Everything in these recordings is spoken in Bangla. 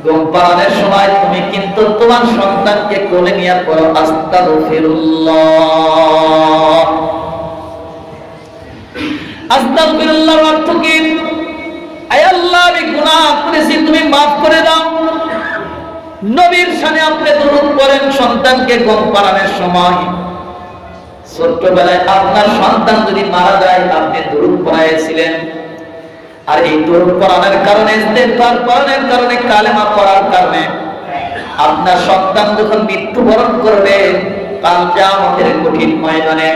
ঘুম পাড়ানোর সময় তুমি কিন্তু তোমার সন্তানকে কোলে নিয়ে পড়ো আস্তাগফিরুল্লাহ। আস্তাগফিরুল্লাহর অর্থ কি? আয় আল্লাহ, আমি গুনাহ করেছি, তুমি মাফ করে দাও। নবীর শানে আপনি দরুদ পড়েন সন্তানকে ঘুম পাড়ানোর সময়। ছোট্টবেলায় আপনার সন্তান যদি মারা যায়, আপনি দরুদ পড়াইছিলেন, আর এই দরুদ পড়ানোর কারণে, ইস্তেগফার পড়ানোর কারণে, কালেমা পড়ার কারণে আপনার সন্তান যখন মৃত্যুবরণ করবে কাল কিয়ামতের কঠিন ময়দানে,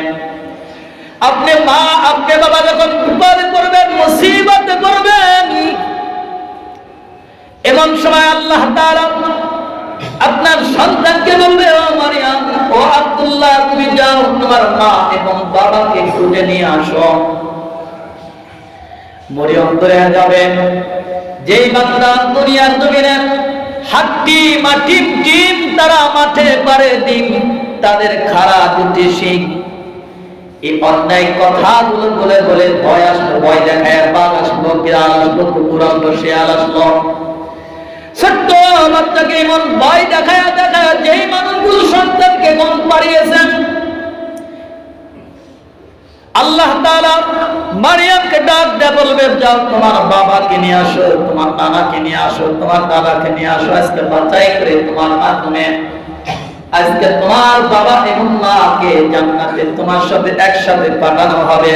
আপনি মা, আপনি বাবা যখন বিপদে পড়বেন, মুসিবতে পড়বেন, এমন সময় আল্লাহ তাআলা আপনার সন্তানকে বলবে, ও মারিয়াম, ও আব্দুল্লাহ, তুমি যাও তোমার মা এবং বাবাকে খুঁজে নিয়ে আসো। মরিয়ম ধরে যাবেন। যেই বান্দা দুনিয়ার জমিনে হাড্ডি মাটি ডিম তারা মাঠে পারে দিন, তাদের খাড়া দুটি শিং, এই অন্যায় কথাগুলো বলে বলে ভয় আসলো, ভয় দেখায় বাঘ আসলো, বিড়াল আসলো, কুকুর আসলো, শেয়াল আসলো, ছোট্ট বাচ্চাকে এমন ভয় দেখায় দেখায় যেই মানুষগুলো সন্তানকে ঘুম পাড়িয়েছেন, আল্লাহ তাআলা মারিয়ামকে ডাক দিয়ে বলবে, যাও তোমার বাবাকে নিয়ে আসো, তোমার নানাকে নিয়ে আসো, তোমার দাদাকে নিয়ে আসো। আজকে বাঁচাই করে তোমার মাধ্যমে আজকে তোমার বাবা এবং মাকে জান্নাতে তোমার সাথে একসাথে পাঠানো হবে।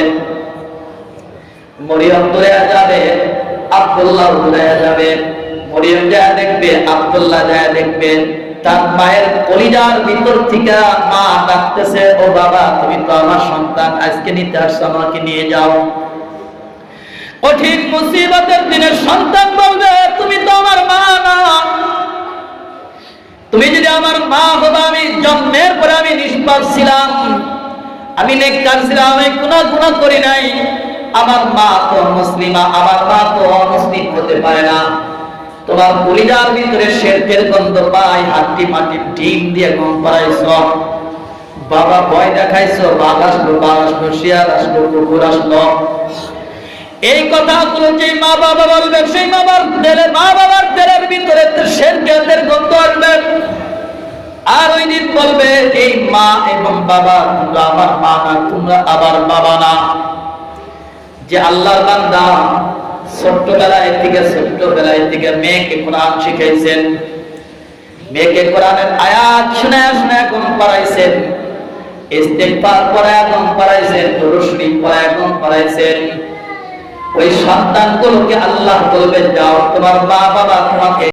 মরিয়ম দৌড়ে যাবে, আব্দুল্লাহ দৌড়ে যাবে। মরিয়ম যায় দেখবে, আব্দুল্লাহ যায় দেখবে, তার মায়ের কলিজার ভিতর থেকে মা ডাকতেছে, ও বাবা, তুমি তো আমার সন্তান, আজকে নিতে আসছো, আমাকে নিয়ে যাও। কঠিন মুসিবতের দিনে সন্তান বলবে, তুমি তো আমার মা না, তুমি যদি আমার মা হবা, আমি জন্মের পরে আমি নিষ্পাপ ছিলাম, আমি নেককার ছিলাম, আমি কোনো গুনাহ করি নাই, আমার মা তো মুসলিমা, আমার মা তো অমুসলিম হতে পারে না। তোমার কলিজার ভিতরে শিরকের গন্ধ পাই, হাড্ডি মাটির ডিম দিয়ে ঘুম পাড়াইছো, বাবা ভয় দেখাইছো, বাঘ আসলো, শিয়াল আসলো, কুকুর আসলো। এই কথাগুলো যে মা বাবা বলবে, সেই মা বাবার দেহের ভিতরে শিরকের গন্ধ আসবে। আর ওই দিন বলবে, এই মা এবং বাবা, তোমরা আমার মা না, তোমরা আবার বাবা না। যে আল্লাহর বান্দা ছোট্টবেলায় থেকে মেয়েকে কোরআন শিখাইছেন, মেয়েকে কোরআনের আয়াত শুনায়া শুনায়া ঘুম পাড়াইছেন, ইস্তেগফার পড়ায়া ঘুম পাড়াইছেন, দরুদ শরীফ পড়ায়া ঘুম পাড়াইছেন, ওই সন্তানগুলোকে আল্লাহ বলবেন, যাও তোমার মা বাবা তোমাকে